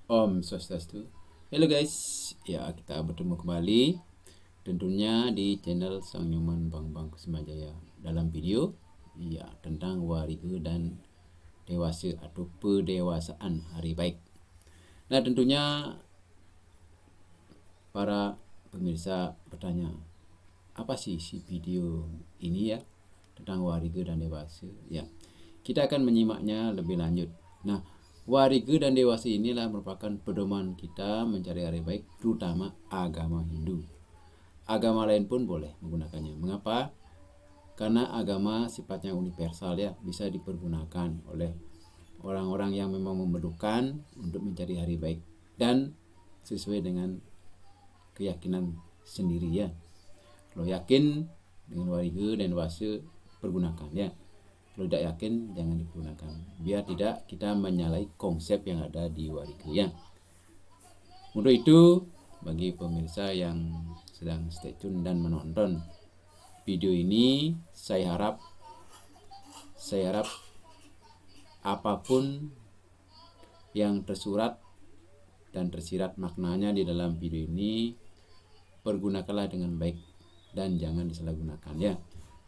Om Swastiastu. Halo guys, ya kita bertemu kembali tentunya di channel Sang Nyoman Bang Kusumajaya dalam video ya tentang warige dan dewasa atau pendewasaan hari baik. Nah tentunya para pemirsa bertanya, apa sih si video ini ya tentang warige dan dewasa? Ya, kita akan menyimaknya lebih lanjut. Nah, warige dan dewasa inilah merupakan pedoman kita mencari hari baik, terutama agama Hindu. Agama lain pun boleh menggunakannya. Mengapa? Karena agama sifatnya universal ya, bisa dipergunakan oleh orang-orang yang memang memerlukan untuk mencari hari baik dan sesuai dengan keyakinan sendiri ya. Kalau yakin dengan warige dan dewasa, pergunakan ya. Kalau tidak yakin, jangan digunakan. Biar tidak kita menyalahi konsep yang ada di warige ya. Untuk itu, bagi pemirsa yang sedang stay tune dan menonton video ini, saya harap apapun yang tersurat dan tersirat maknanya di dalam video ini, pergunakanlah dengan baik dan jangan disalahgunakan ya.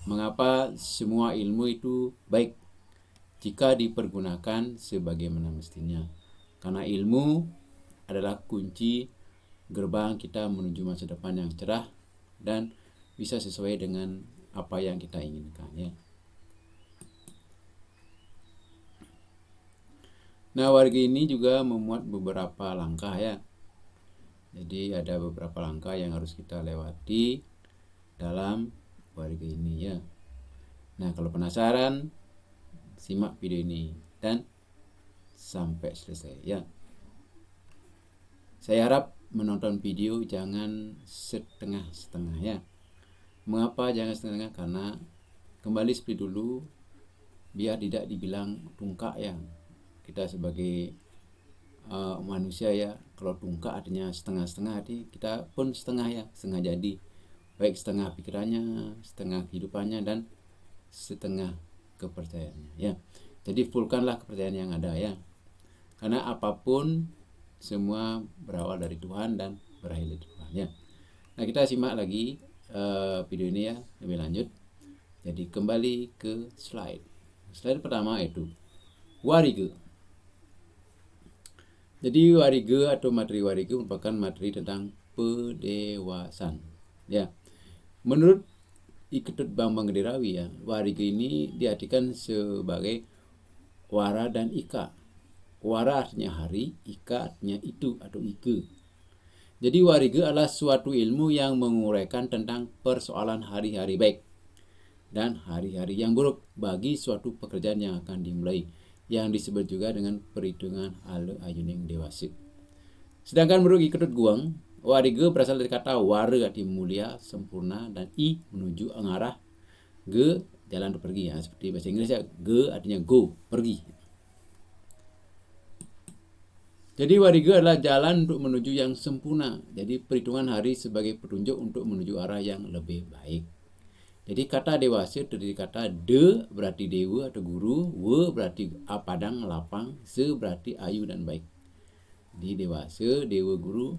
Mengapa? Semua ilmu itu baik jika dipergunakan sebagaimana mestinya. Karena ilmu adalah kunci gerbang kita menuju masa depan yang cerah dan bisa sesuai dengan apa yang kita inginkan ya. Nah, warga ini juga memuat beberapa langkah ya. Jadi ada beberapa langkah yang harus kita lewati dalam warga ini ya. Nah, kalau penasaran, simak video ini dan sampai selesai ya. Saya harap menonton video jangan setengah-setengah ya. Mengapa jangan setengah? Karena kembali seperti dulu, biar tidak dibilang tungkak ya. Kita sebagai manusia ya, kalau tungkak artinya setengah-setengah, arti kita pun setengah ya, setengah jadi. Baik setengah pikirannya, setengah kehidupannya, dan setengah kepercayaannya ya. Jadi fullkanlah kepercayaan yang ada ya. Karena apapun semua berawal dari Tuhan dan berakhir dari Tuhan ya. Nah, kita simak lagi video ini ya lebih lanjut. Jadi kembali ke slide pertama, yaitu warige. Jadi warige atau materi warige merupakan materi tentang pendewasaan ya. Menurut Iketut Bambang Gederawi ya, warige ini diartikan sebagai wara dan ika. Wara artinya hari, ika artinya itu atau ike. Jadi warige adalah suatu ilmu yang menguraikan tentang persoalan hari-hari baik dan hari-hari yang buruk bagi suatu pekerjaan yang akan dimulai, yang disebut juga dengan perhitungan ale ayuning dewasa. Sedangkan menurut Iketut Guang, warige berasal dari kata wara arti mulia, sempurna, dan i menuju mengarah, ge jalan untuk pergi ya, seperti bahasa Inggris ya, ge artinya go, pergi. Jadi warige adalah jalan untuk menuju yang sempurna. Jadi perhitungan hari sebagai petunjuk untuk menuju arah yang lebih baik. Jadi kata dewasa terdiri kata de berarti dewa atau guru, we berarti padang, lapang, se berarti ayu dan baik. Jadi dewasa, dewa, guru,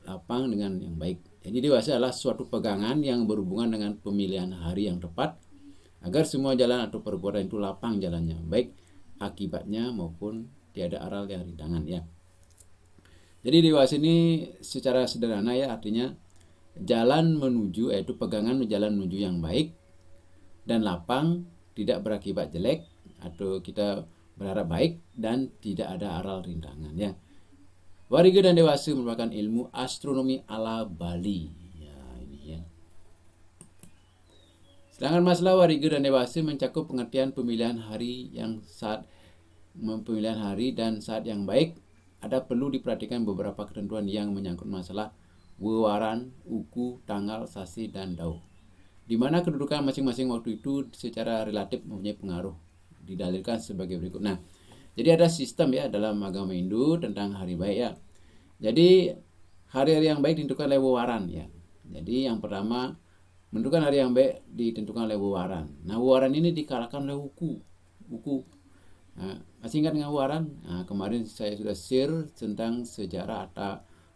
lapang dengan yang baik. Jadi dewasa adalah suatu pegangan yang berhubungan dengan pemilihan hari yang tepat agar semua jalan atau perbuatan itu lapang jalannya, baik akibatnya maupun tiada aral yang rintangan ya. Jadi dewasa ini secara sederhana ya artinya jalan menuju, yaitu pegangan jalan menuju yang baik dan lapang, tidak berakibat jelek atau kita berharap baik dan tidak ada aral rintangan ya. Warige dan dewasa merupakan ilmu astronomi ala Bali ya, ini ya. Sedangkan masalah warige dan dewasa mencakup pengertian pemilihan hari dan saat yang baik. Ada perlu diperhatikan beberapa ketentuan yang menyangkut masalah wewaran, uku, tanggal, sasi, dan dau, di mana kedudukan masing-masing waktu itu secara relatif mempunyai pengaruh. Didalilkan sebagai berikut. Nah, jadi ada sistem ya dalam agama Hindu tentang hari baik ya. Jadi hari-hari yang baik ditentukan oleh wewaran ya. Jadi yang pertama, menentukan hari yang baik ditentukan oleh wewaran. Nah, wewaran ini dikalahkan oleh uku. Nah, Masih ingat dengan wewaran? Nah, kemarin saya sudah share tentang sejarah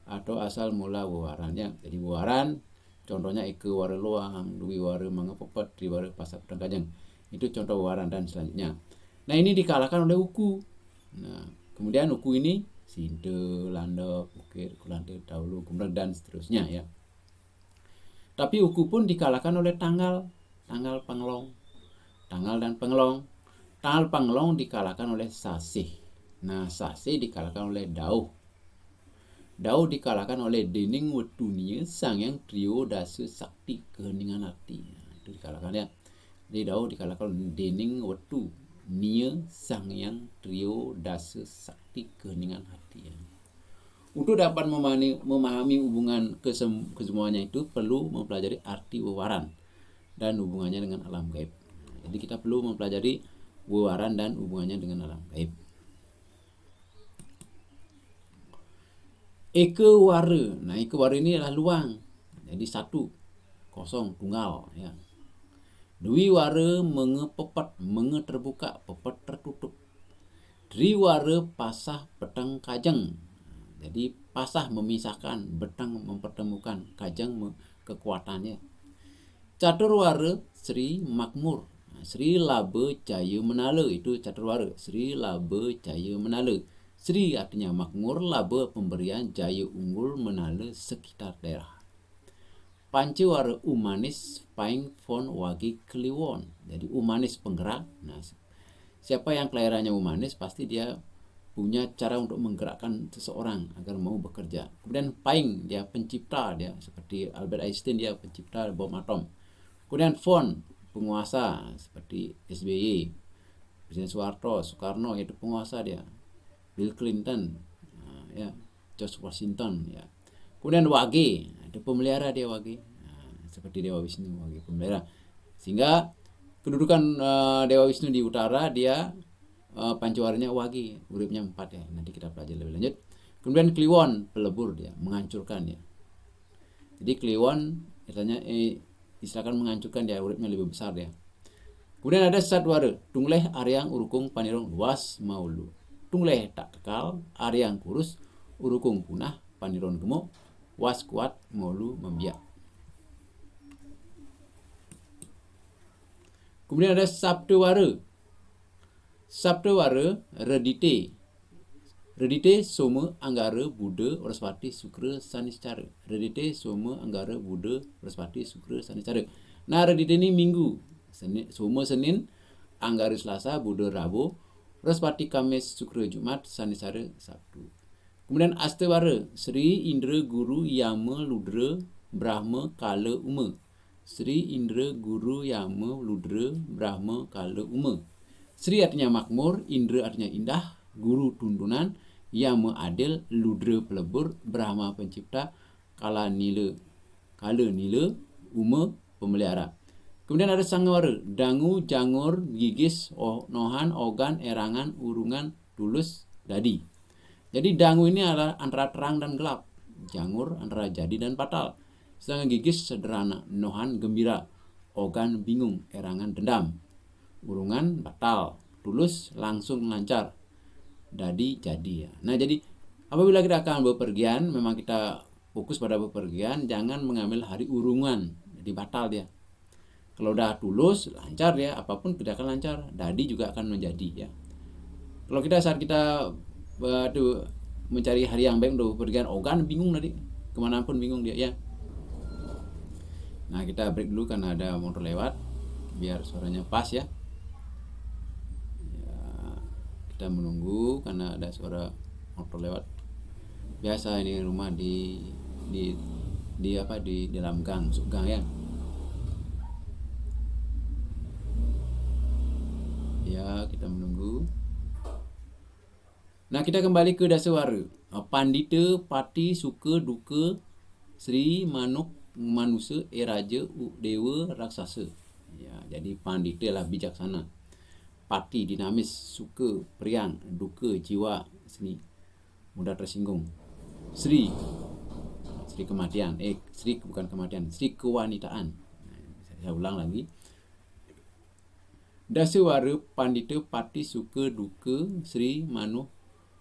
atau asal mula wewarannya. Jadi wewaran contohnya Eke wara luang, Dwi wara mangapepet, Tri wara pasak pedang kajeng. Itu contoh wewaran dan selanjutnya. Nah, ini dikalahkan oleh Uku. Nah, kemudian Uku ini Sinte, Landep, Bukit, Kulante, Taulu, Gumrang dan seterusnya ya. Tapi Uku pun dikalahkan oleh Tanggal Panglong. Tanggal dan Penglong. Tanggal Panglong dikalahkan oleh Sasih. Nah, Sasih dikalahkan oleh Dauh. Dauh dikalahkan oleh Dening Wetunia Sang Yang Trio Dasa Sakti Keheningan Hati. Nah, itu dikalahkan ya. Jadi Dauh dikalahkan oleh Dening Wetu Nia Sang Yang Trio Dasa Sakti Keheningan Hati ya. Untuk dapat memahami hubungan kesemuanya itu perlu mempelajari arti wewaran dan hubungannya dengan alam gaib. Jadi kita perlu mempelajari wewaran dan hubungannya dengan alam gaib. Eke wara. Nah, eke wara ini adalah luang. Jadi satu, kosong, tunggal ya. Dwi wara mengepepet, terbuka, pepet tertutup. Dri wara pasah petang kajeng. Jadi pasah memisahkan, betang mempertemukan, kajang kekuatannya. Caturwara Sri Makmur. Sri Laba Jaya Menala, itu caturwara. Sri Laba Jaya Menala. Sri artinya makmur, laba pemberian, jaya unggul, menala sekitar daerah. Pancawara Umanis Paing Fon Wagi Kliwon. Jadi Umanis penggerak. Nah, siapa yang kelahirannya Umanis pasti dia punya cara untuk menggerakkan seseorang agar mau bekerja. Kemudian Paing, dia pencipta, dia seperti Albert Einstein, dia pencipta bom atom. Kemudian Fon, penguasa seperti SBY, Presiden Soekarno itu penguasa dia. Bill Clinton, ya, George Washington ya. Kemudian Wage, itu pemelihara dia Wage. Seperti Dewa Wisnu, Wage pemelihara. Sehingga kedudukan Dewa Wisnu di utara, dia pancawaranya Wage, uripnya 4 ya. Nanti kita pelajari lebih lanjut. Kemudian Kliwon, pelebur dia, menghancurkan ya. Jadi Kliwon istilahkan menghancurkan dia, uripnya lebih besar dia. Kemudian ada Satwara, Tungleh Aryang Urukung Panirong Luas Maulu. Tungleh tak kekal, Aryang kurus, Urukung punah, Panirong gemuk, Was kuat, Maulu membiak. Kemudian ada Sabtawara. Sabtawara Redite. Redite Soma Anggara Buddha Oraspati Sukra Saniscara. Redite Soma Anggara Buddha Oraspati Sukra Saniscara. Nah, Redite ini minggu. Soma Senin, Anggara Selasa, Buddha Rabu, Oraspati Kamis, Sukra Jumat, Saniscara Sabtu. Kemudian Astawara Sri Indra Guru Yama Ludra Brahma Kala Uma. Sri Indra Guru Yama Ludra Brahma Kala Uma. Sri artinya makmur, Indra artinya indah, Guru tuntunan, Yama adil, Ludra pelebur, Brahma pencipta, Kala nila, Uma pemelihara. Kemudian ada Sangwara, Dangu, Jangur, Gigis, Nohan, Ogan, Erangan, Urungan, Tulus, Dadi. Jadi dangu ini adalah antara terang dan gelap, jangur antara jadi dan batal. Sedangkan gigis sederhana, nohan gembira, ogan bingung, erangan dendam, urungan batal, tulus langsung lancar, dadi jadi ya. Nah, jadi apabila kita akan bepergian, memang kita fokus pada bepergian, jangan mengambil hari urungan, jadi batal dia. Kalau udah tulus, lancar ya, apapun tidak akan lancar, dadi juga akan menjadi ya. Kalau saat kita mencari hari yang baik untuk bepergian, ogan bingung tadi, kemanapun bingung dia ya. Nah, kita break dulu karena ada motor lewat, biar suaranya pas ya. Kita menunggu karena ada suara motor lewat. Biasa ini rumah di dalam gang, masuk gang ya. Ya, kita menunggu. Nah, kita kembali ke Dasawara. Pandita, Pati, Suka, Duka, Sri, Manuk, Manusia, Raja, Dewa, Raksasa. Ya, jadi Pandita lah bijaksana. Pati dinamis, Suka periang, Duka jiwa seni, mudah tersinggung. Sri kematian. Sri bukan kematian, Sri kewanitaan. Saya ulang lagi. Dasewara pandita pati suka duka Sri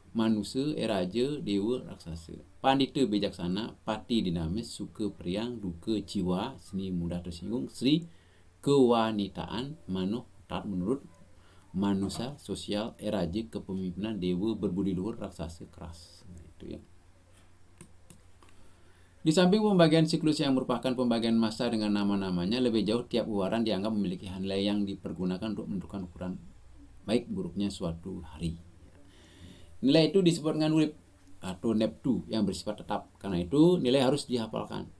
manusa eraja dewa raksasa. Pandita bijaksana, pati dinamis, suka periang, duka jiwa, seni mudah tersinggung, Sri kewanitaan, manuh taat menurut, manusia sosial, eraja kepemimpinan, dewa berbudi luhur, raksasa keras. Nah, itu ya. Di samping pembagian siklus yang merupakan pembagian masa dengan nama-namanya, lebih jauh tiap uwaran dianggap memiliki nilai yang dipergunakan untuk menentukan ukuran baik buruknya suatu hari. Nilai itu disebut dengan urip atau neptu yang bersifat tetap. Karena itu nilai harus dihafalkan.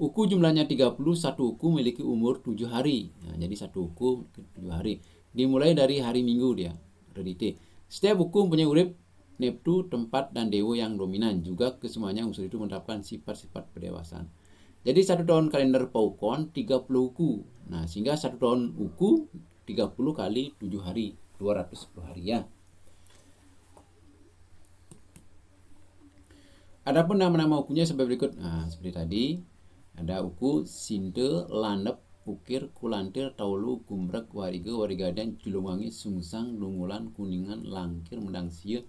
Uku jumlahnya 30, satu uku memiliki umur 7 hari. Nah, jadi satu uku 7 hari. Dimulai dari hari Minggu dia. Redite. Setiap uku mempunyai urip, neptu, tempat, dan dewa yang dominan. Juga kesemuanya unsur itu menerapkan sifat-sifat pendewasaan. Jadi satu tahun kalender Paukon 30 uku. Nah, sehingga satu tahun uku 30 kali 7 hari. 210 hari ya. Adapun nama-nama ukunya sebagai berikut. Nah, seperti tadi ada uku Sinte, Landep, Ukir, Kulantir, Taulu, Gumbrek, Wariga, Warigadan, Julungwangi, Sungsang, Dungulan, Kuningan, Langkir, Mendangsia,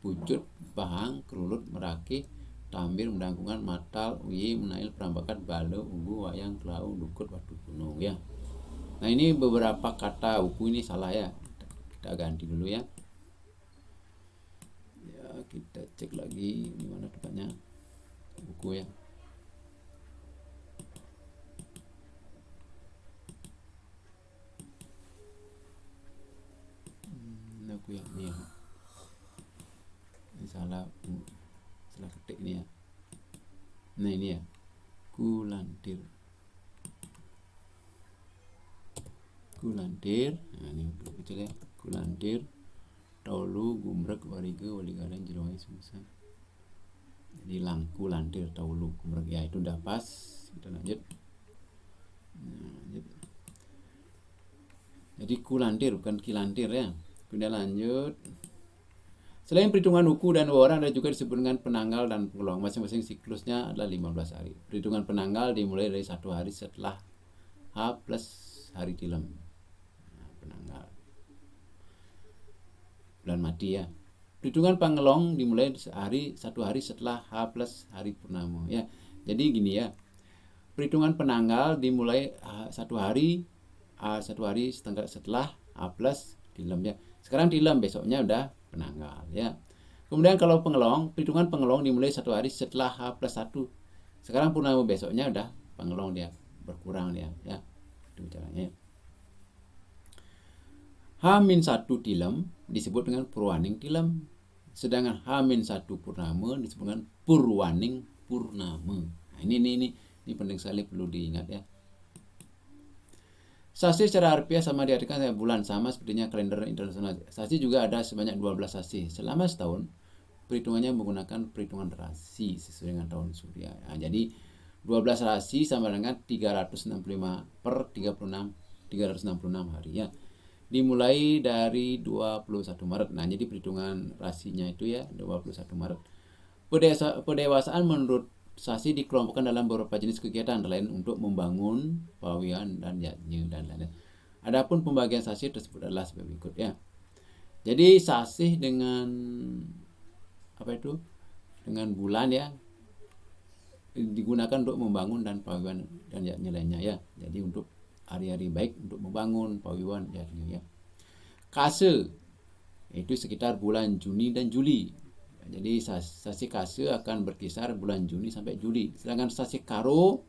Pucut, Bahang, Kerulut, Merake, Tambir, Mendangkungan, Matal, Uye, Menail, Perambakat, Balo, Ugu, Wayang, Kelau, Dukut, Watu Gunung ya. Nah, ini beberapa kata uku ini salah ya. Kita ganti dulu ya. Kita cek lagi di mana tempatnya buku ya. Aku yang ini ya. Ini salah ketik ini ya. Nah, ini ya. Kulantir. Nah, ini kecil ya. Kulantir, Taulu, Gumbrek, Wariga, Waligadan, Julungwangi, Sungsang. Jadi Langku, Lantir, Taulu, Gumbrek. Ya, itu udah pas. Kita lanjut. Nah, jadi Kulantir bukan Kilantir ya. Kita lanjut. Selain perhitungan uku dan waran, ada juga disebut dengan penanggal dan pengeluang. Masing-masing siklusnya adalah 15 hari. Perhitungan penanggal dimulai dari 1 hari setelah H plus hari tilem. Nah, penanggal. Bulan mati ya. Perhitungan pangelong dimulai 1 hari setelah H plus hari purnama ya. Jadi gini ya. Perhitungan penanggal dimulai 1 hari setelah H plus tilem ya. Sekarang tilem, besoknya udah penanggal ya. Kemudian kalau perhitungan pengelong dimulai 1 hari setelah H plus 1. Sekarang purnama, besoknya udah pengelong dia, berkurang dia ya. Itu caranya. H-1 tilem disebut dengan purwaning tilem. Sedangkan H-1 purnama disebut dengan purwaning purnama. Nah, ini penting sekali, perlu diingat ya. Sasi secara harfiah sama diartikan bulan, sama sepertinya kalender internasional. Sasi juga ada sebanyak 12 sasi. Selama setahun perhitungannya menggunakan perhitungan rasi sesuai dengan tahun surya. Nah, jadi 12 rasi sama dengan 365 per 366 hari ya. Dimulai dari 21 Maret. Nah, jadi perhitungan rasinya itu ya 21 Maret. Pendewasaan menurut Sasi dikelompokkan dalam beberapa jenis kegiatan lain untuk membangun pawian dan yajnya dan lain-lain. Adapun pembagian sasi tersebut adalah sebagai berikut ya. Jadi sasi dengan dengan bulan ya digunakan untuk membangun dan pawian dan yajnya lainnya ya. Jadi untuk hari-hari baik untuk membangun pawian yajnya ya. Kase itu sekitar bulan Juni dan Juli. Jadi sasi Kase akan berkisar bulan Juni sampai Juli. Sedangkan sasi Karo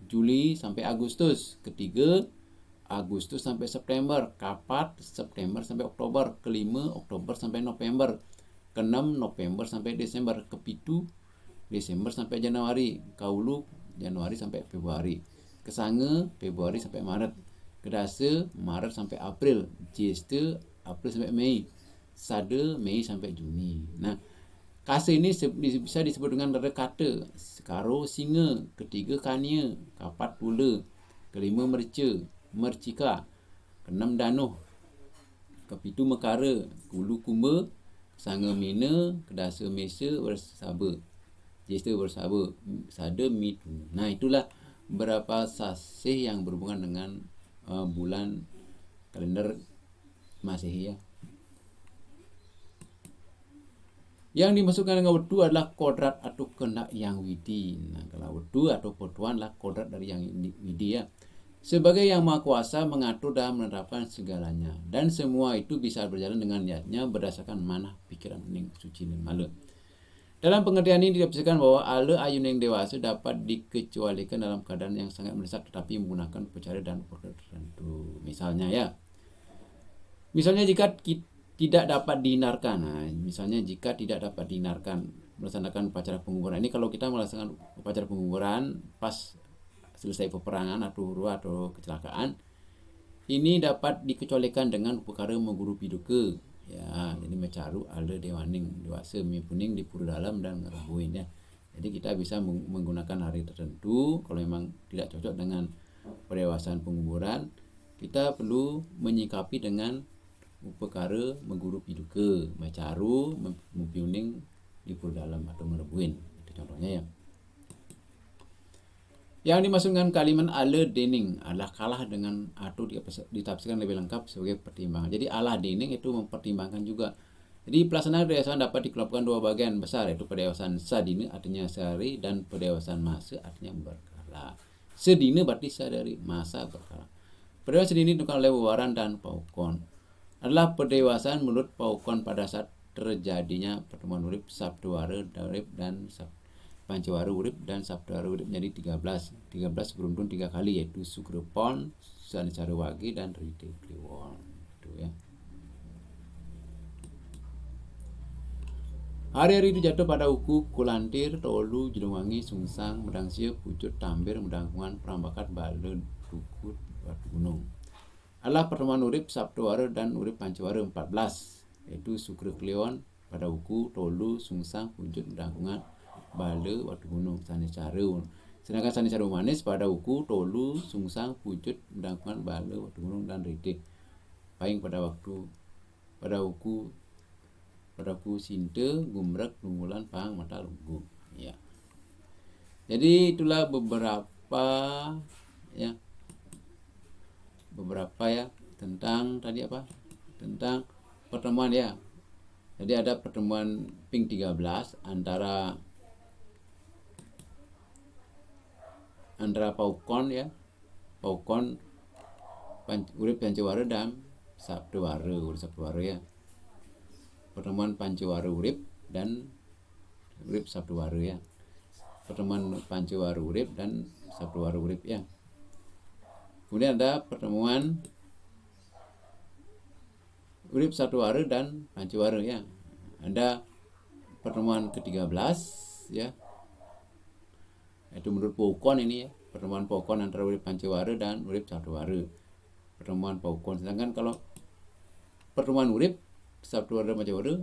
Juli sampai Agustus. Ketiga Agustus sampai September. Kapat September sampai Oktober. Kelima Oktober sampai November. Keenam November sampai Desember. Kepitu Desember sampai Januari. Kaulu Januari sampai Februari. Kesange Februari sampai Maret. Kedasa Maret sampai April. Jeste April sampai Mei. Sade Mei sampai Juni. Nah, Kase ini bisa disebut dengan kata. Karo singa. Ketiga kania. Kapat pula. Kelima mercika. Keenam danuh. Kepitu mekara. Kulu kumba. Sanga mina. Kedasa mesa bersaba. Jesta bersaba. Sada mitu. Nah, itulah beberapa sasih yang berhubungan dengan bulan kalender Masehi ya. Yang dimasukkan dengan wedu adalah kodrat atau kehendak yang widi. Nah, kalau wedu atau petuan adalah kodrat dari yang widi ya. Sebagai yang maha kuasa mengatur dan menerapkan segalanya. Dan semua itu bisa berjalan dengan niatnya berdasarkan manah pikiran ning suci ning male. Dalam pengertian ini ditafsirkan bahwa ale ayun yang dewasa dapat dikecualikan dalam keadaan yang sangat mendesak tetapi menggunakan upacara dan kodrat tertentu. Misalnya jika tidak dapat dihindarkan. Nah, misalnya jika tidak dapat dihindarkan melaksanakan upacara penguburan. Ini kalau kita melaksanakan upacara penguburan pas selesai peperangan atau huru atau kecelakaan, ini dapat dikecualikan dengan perkara mengguru piduka. Ya, jadi mecaru ada dewaning dewasa mipuning di pura dalam dan ngerabuin ya. Jadi kita bisa menggunakan hari tertentu. Kalau memang tidak cocok dengan pendewasaan penguburan, kita perlu menyikapi dengan perkara mengguru piduka, mecaru, mempiuning di pura dalam atau merebuin. Itu contohnya ya. Yang dimaksudkan kalimat ala dening adalah kalah dengan atau ditafsirkan lebih lengkap sebagai pertimbangan. Jadi ala dening itu mempertimbangkan juga. Jadi pelaksanaan pendewasaan dapat dikelompokkan dua bagian besar, yaitu pendewasaan sadina artinya sehari dan pendewasaan masa artinya berkala. Sedina berarti sehari, masa berkala. Pendewasaan ini ditentukan oleh Wewaran dan Paukon. Adalah pendewasaan menurut Paukon pada saat terjadinya pertemuan urip Sabtuwara urip dan Pancawara urip dan Sabtuwara urip menjadi 13 beruntun 3 kali, yaitu Sukrepon, Sanicara Wage dan Rite Kliwon. Itu ya. Hari-hari itu jatuh pada uku Kulantir, Tolu, Jedungwangi, Sungsang, Medangsia, Pucut, Tambir, Medangkungan, Perambakat, Bale, Dukut, Batu Gunung. Adalah pertemuan urip Sabtuwara dan urip Pancawara 14, yaitu Sukre Kliwon pada uku Tolu, Sungsang, Pucut, Medangkungan, Bale, Batu Gunung, Sanicara. Sedangkan Sanicara Manis pada uku Tolu, Sungsang, Pucut, Medangkungan, Bale, Batu Gunung dan Rite. Paing pada uku Sinte, Gumrek, Lunggulan, Pang, Mata, Lugu. Ya. Jadi itulah beberapa ya tentang tadi apa? Tentang pertemuan ya. Jadi ada pertemuan Ping 13 antara Paukon ya. Paukon urip Pancawara dan Sabtuwara ya. Pertemuan Pancawara urip dan urip Sabtuwara ya. Pertemuan Pancawara urip dan Sabtuwara urip ya. Kemudian ada pertemuan urip Sabtuwara dan Pancawara ya. Ada pertemuan ke-13 ya. Itu menurut Paukon ini ya. Pertemuan Paukon antara urip Pancawara dan urip Sabtuwara. Pertemuan Paukon. Sedangkan kalau pertemuan urip Sabtuwara dan Pancawara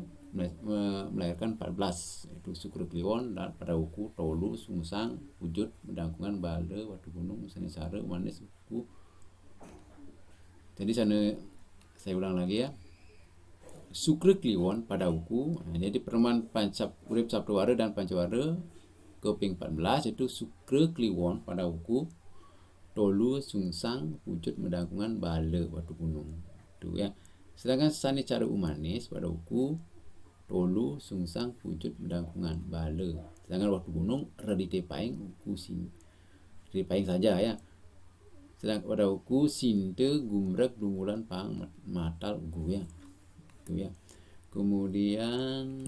melahirkan 14, yaitu Sukre Kliwon dan pada uku Tolu, Sungsang, Pucut, Medangkungan, Bale, Batu Gunung, Sanicara, Manis, uku. Jadi saya ulang lagi ya. Sukre Kliwon pada uku. Jadi pertemuan urip Sabtuwara dan Pancawara ke Ping 14 itu Sukre Kliwon pada uku Tolu, Sungsang, Pucut, Medangkungan, Bale, Batu Gunung. Itu ya. Sedangkan Sanicara Manis pada uku Tolu, Sungsang, Pucut, Medangkungan, Bale. Sedangkan Batu Gunung Rite Paing uku Rite Paing saja ya. Sedangkan pada uku Sinte, Gumrek, Lunggulan, Pang, Mata, Lugu ya. Itu ya. Kemudian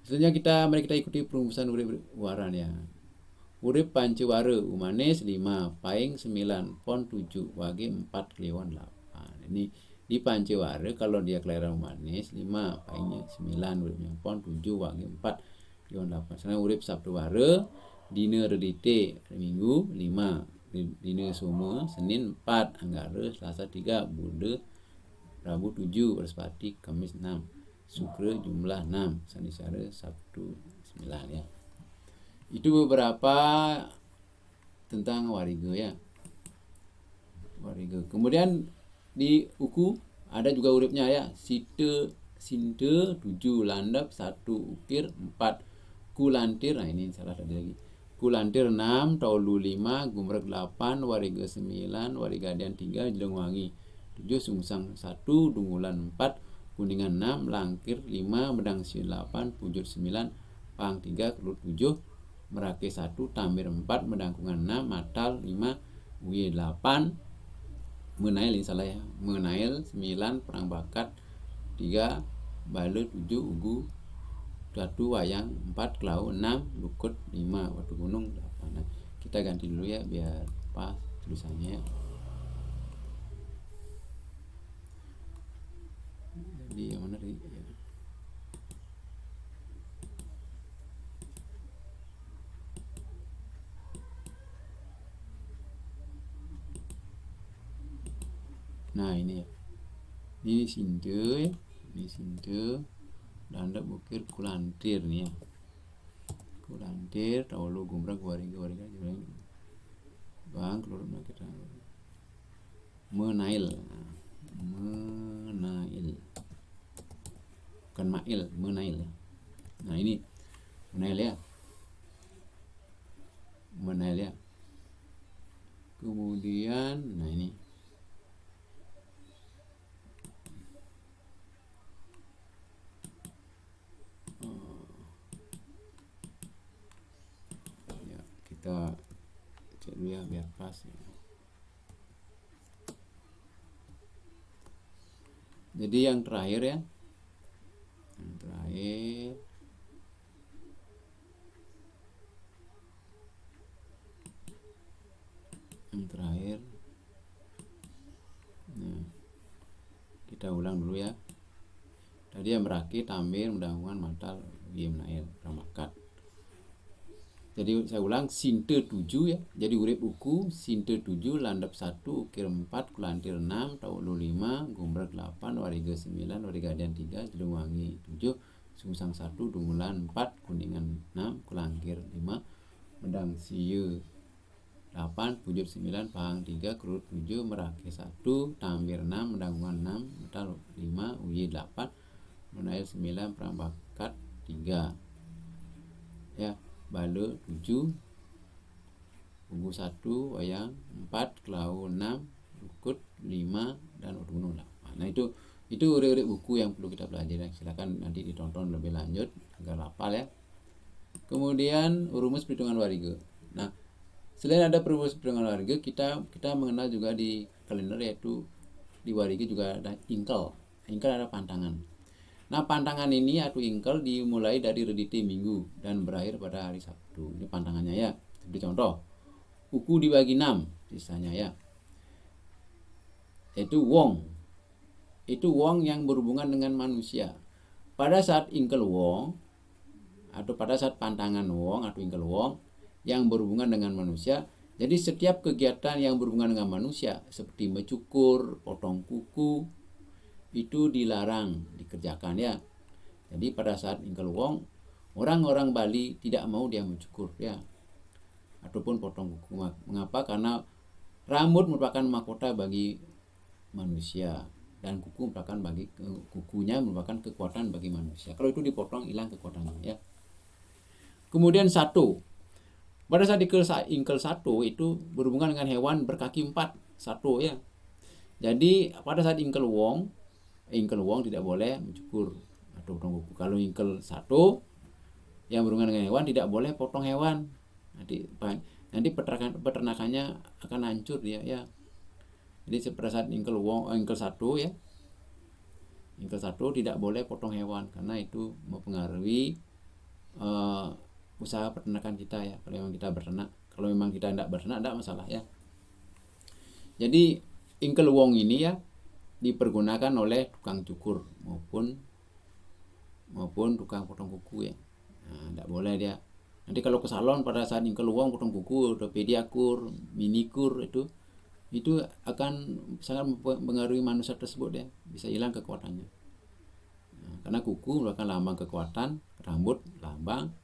selanjutnya mari kita ikuti perumusan urip waran ya. Urip Pancawara Manis 5, Paing 9, Pon 7, Wage 4, Kliwon 8. Ini di Pancawara kalau dia kelahiran Manis 5, Paingnya 9, uripnya Pon 7, Wage 4, Kliwon 8. Sedangkan urip Sabtuwara dina Redite Minggu 5, dina Soma Senin 4, Anggara Selasa 3, Buda Rabu 7, Beraspati Kamis 6, Sukre jumlah 6, Sanicara Sabtu 9 ya. Itu beberapa tentang wariga ya. Wariga. Kemudian di uku ada juga uripnya ya. Sinte 7, Landap 1, Ukir 4, Kulantir. Nah ini salah tadi lagi. kulantir 6, taulu 5, gumrek 8, warige 9, warigadian 3, jeleng wangi 7, sungsang 1, dungulan 4, kuningan 6, langkir 5, medang 8, pujur 9, pang 3, kelut 7, merake 1, tamir 4, medangkungan 6, matal 5, uye 8, menail ini salah ya, menail 9, perang bakat 3, bale 7, ugu 1, wayang 4, kelau 6, lukut 5, watu gunung 8. Nah, kita ganti dulu ya biar pas tulisannya. Jadi yang mana tadi? Ya. Nah ini ya, ini sinte ya, ini sinte, danda bukir kulantir nih ya, kulantir, taulu gumrag wariga bang keluar kita menail, menail, bukan mail, menail ya. Nah ini menail ya, menail ya. Kemudian, nah ini ya, kita cek dulu ya biar pas ya. Jadi yang terakhir ya, yang terakhir nah, kita ulang dulu ya. Tadi yang merakit, tamir, mendahulukan, matal, menail, ramakat. Jadi saya ulang, sinte 7 ya. Jadi urip uku, sinte 7, landap 1, ukir 4, kulantir 6, taulu 5, gumrek 8, warige 9, warigadian 3, jelung wangi 7, sungsang 1, dungulan 4, kuningan 6, kulangkir 5, medang siu 8, pujur 9, pahang 3, kerut 7, merake 1, tamir 6, mendanggungan 6, metal 5, uyi 8, menail 9, perang bakat 3 ya, bale 7, ugu 1, wayang 4, kelau 6, lukut 5, dan gunung 8. Nah itu urip-urip buku yang perlu kita pelajari. Silakan nanti ditonton lebih lanjut agar hafal ya. Kemudian rumus perhitungan warige. Nah selain ada rumus perhitungan warige, kita mengenal juga di kalender, yaitu di warige juga ada ingkel. Ingkel ada pantangan. Nah pantangan ini atau ingkel dimulai dari redite minggu dan berakhir pada hari Sabtu. Ini pantangannya ya. Seperti contoh, uku dibagi 6 sisanya ya. Yaitu wong. Itu wong yang berhubungan dengan manusia. Pada saat ingkel wong atau pada saat pantangan wong atau ingkel wong yang berhubungan dengan manusia, jadi setiap kegiatan yang berhubungan dengan manusia seperti mencukur, potong kuku itu dilarang dikerjakan ya. Jadi pada saat ingkel wong, orang-orang Bali tidak mau dia mencukur ya, ataupun potong kuku. Mengapa? Karena rambut merupakan mahkota bagi manusia dan kukunya merupakan kekuatan bagi manusia. Kalau itu dipotong, hilang kekuatannya ya. Kemudian satu, pada saat ingkel satu itu berhubungan dengan hewan berkaki 4, satu ya. Jadi pada saat ingkel wong tidak boleh mencukur atau potong kuku. Kalau ingkel 1 yang berhubungan dengan hewan tidak boleh potong hewan. Nanti peternakannya akan hancur dia ya. Jadi pada saat ingkel 1 ya, ingkel 1 tidak boleh potong hewan karena itu mempengaruhi usaha peternakan kita ya. Kalau memang kita berternak, kalau memang kita tidak berternak tidak masalah ya. Jadi ingkel wong ini ya dipergunakan oleh tukang cukur maupun tukang potong kuku ya. Nah, tidak boleh dia. Nanti kalau ke salon pada saat ingkel wong potong kuku, atau pediakur, minikur itu akan sangat mempengaruhi manusia tersebut ya, bisa hilang kekuatannya. Nah, karena kuku merupakan lambang kekuatan, rambut lambang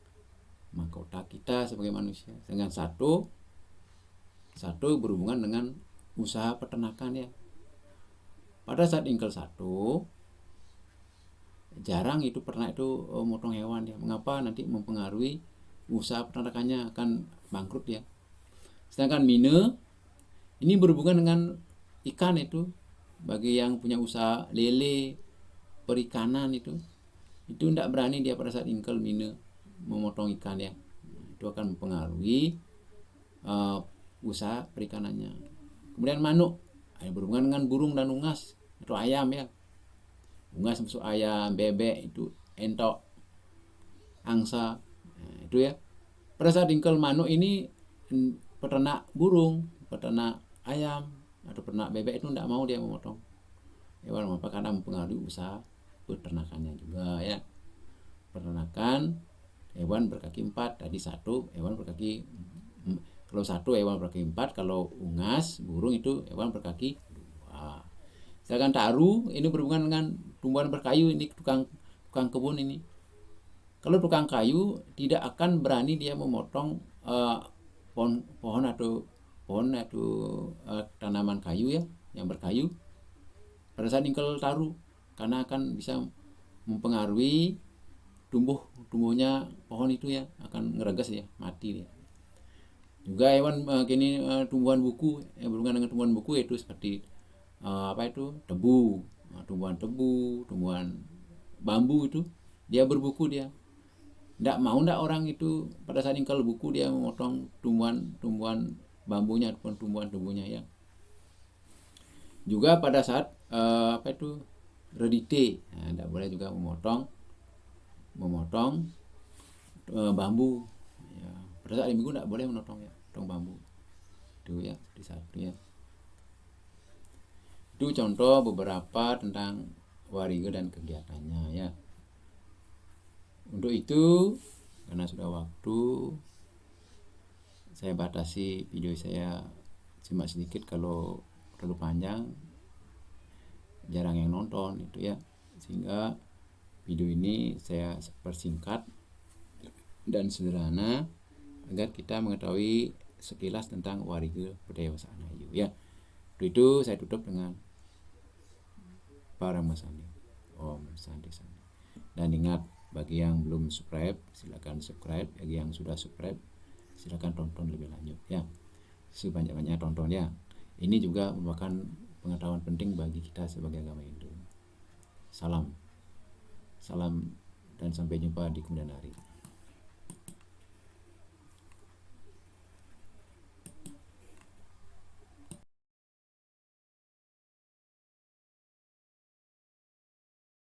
mahkota kita sebagai manusia. Dengan satu berhubungan dengan usaha peternakan ya. Pada saat ingkel 1 jarang itu peternak itu motong hewan ya. Mengapa? Nanti mempengaruhi usaha peternakannya, akan bangkrut ya. Sedangkan mine ini berhubungan dengan ikan itu, bagi yang punya usaha lele, perikanan itu tidak berani dia pada saat ingkel mine memotong ikan ya. Itu akan mempengaruhi usaha perikanannya. Kemudian manuk berhubungan dengan burung dan unggas atau ayam ya. Unggas masuk ayam, bebek itu entok, angsa, itu ya. Pada saat ingkel manuk ini peternak burung, peternak ayam atau peternak bebek itu tidak mau dia memotong hewan apa karena mempengaruhi usaha peternakannya juga ya. Peternakan hewan berkaki 4, tadi satu hewan berkaki, kalau satu hewan berkaki 4, kalau unggas burung itu hewan berkaki 2. Sedangkan taru ini berhubungan dengan tumbuhan berkayu, ini tukang kebun ini. Kalau tukang kayu tidak akan berani dia memotong pohon atau tanaman kayu ya yang berkayu pada saat ingkel taru, karena akan bisa mempengaruhi tumbuhnya pohon itu ya, akan ngeregas ya, mati ya. Juga hewan tumbuhan buku yang berhubungan dengan tumbuhan buku itu seperti tebu, tumbuhan bambu itu dia berbuku dia. Tidak orang itu pada saat ingkel buku dia memotong tumbuhan bambunya ataupun tumbuhan-tumbuhnya ya. Juga pada saat redite, tidak boleh juga memotong bambu ya. Pada saat minggu tidak boleh memotong bambu itu ya, di satu ya. Itu contoh beberapa tentang warige dan kegiatannya ya. Untuk itu, karena sudah waktu, saya batasi video saya cuma sedikit, kalau terlalu panjang jarang yang nonton itu ya. Sehingga video ini saya persingkat dan sederhana agar kita mengetahui sekilas tentang warige budaya Wasak Ngayu ya. Itu saya tutup dengan Parama Sandi. Om Sandi Sandi. Dan ingat, bagi yang belum subscribe silakan subscribe, bagi yang sudah subscribe silakan tonton lebih lanjut ya, sebanyak-banyaknya tonton ya. Ini juga merupakan pengetahuan penting bagi kita sebagai agama Hindu. Salam dan sampai jumpa di kemudian hari.